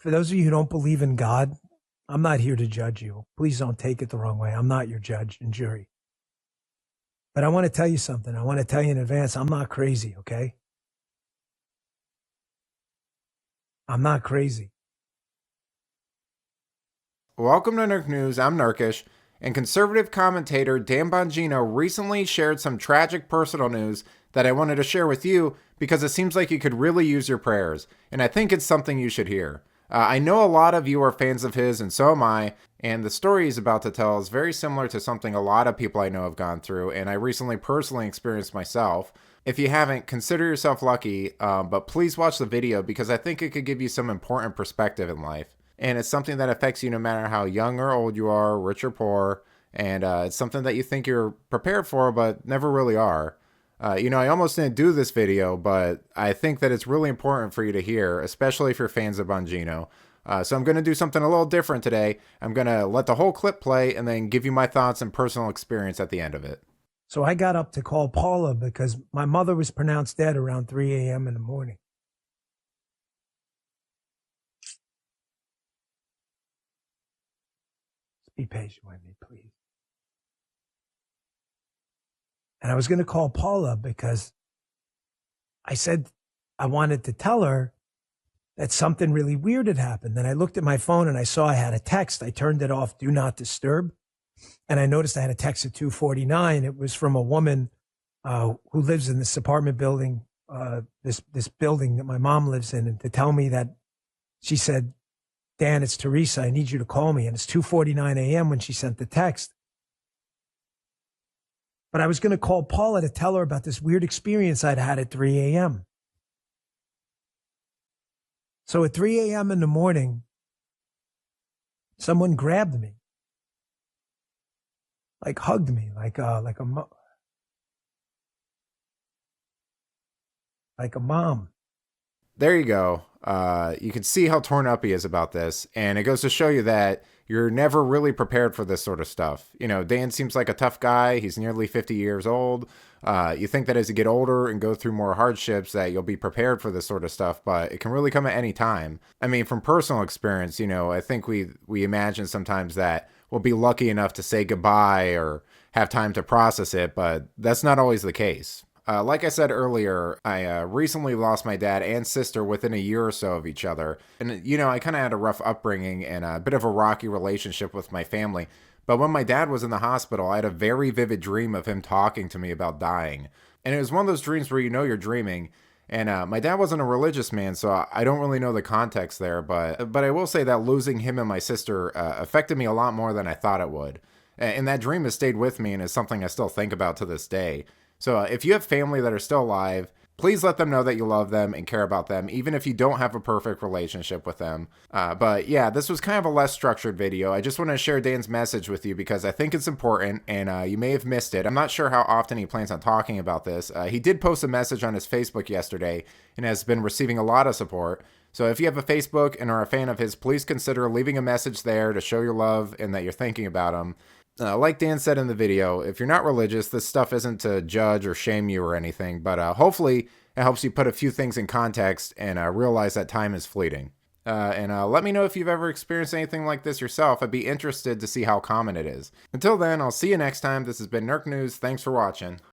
for those of you who don't believe in God, I'm not here to judge you. Please don't take it the wrong way. I'm not your judge and jury. But I want to tell you something. I want to tell you in advance, I'm not crazy, okay? I'm not crazy. Welcome to Nerk News. I'm Nerkish, and conservative commentator Dan Bongino recently shared some tragic personal news that I wanted to share with you because it seems like you could really use your prayers, and I think it's something you should hear. I know a lot of you are fans of his, and so am I, and the story he's about to tell is very similar to something a lot of people I know have gone through, and I recently personally experienced myself. If you haven't, consider yourself lucky, but please watch the video because I think it could give you some important perspective in life. And it's something that affects you no matter how young or old you are, rich or poor, and it's something that you think you're prepared for but never really are. I almost didn't do this video, but I think that it's really important for you to hear, especially if you're fans of Bongino. So I'm going to do something a little different today. I'm going to let the whole clip play and then give you my thoughts and personal experience at the end of it. So I got up to call Paula because my mother was pronounced dead around 3 a.m. in the morning. Be patient with me, please. And I was going to call Paula because I said I wanted to tell her that something really weird had happened. Then I looked at my phone and I saw I had a text. I turned it off, do not disturb. And I noticed I had a text at 2:49. It was from a woman who lives in this apartment building, this building that my mom lives in, and to tell me that she said, Dan, it's Teresa. I need you to call me. And it's 2:49 a.m. when she sent the text. But I was going to call Paula to tell her about this weird experience I'd had at 3 a.m. So at 3 a.m. in the morning, someone grabbed me, like hugged me, like a mom. There you go. You can see how torn up he is about this, and it goes to show you that you're never really prepared for this sort of stuff. Dan seems like a tough guy. He's nearly 50 years old. You think that as you get older and go through more hardships that you'll be prepared for this sort of stuff, but it can really come at any time. I mean, from personal experience, I think we imagine sometimes that we'll be lucky enough to say goodbye or have time to process it, but that's not always the case. Like I said earlier, I recently lost my dad and sister within a year or so of each other. And, I kind of had a rough upbringing and a bit of a rocky relationship with my family. But when my dad was in the hospital, I had a very vivid dream of him talking to me about dying. And it was one of those dreams where you're dreaming. And my dad wasn't a religious man, so I don't really know the context there. But I will say that losing him and my sister affected me a lot more than I thought it would. And that dream has stayed with me and is something I still think about to this day. So if you have family that are still alive, please let them know that you love them and care about them, even if you don't have a perfect relationship with them. But yeah, this was kind of a less structured video. I just want to share Dan's message with you because I think it's important and you may have missed it. I'm not sure how often he plans on talking about this. He did post a message on his Facebook yesterday and has been receiving a lot of support. So if you have a Facebook and are a fan of his, please consider leaving a message there to show your love and that you're thinking about him. Like Dan said in the video, if you're not religious, this stuff isn't to judge or shame you or anything, but hopefully it helps you put a few things in context and realize that time is fleeting. And let me know if you've ever experienced anything like this yourself. I'd be interested to see how common it is. Until then, I'll see you next time. This has been Nerk News. Thanks for watching.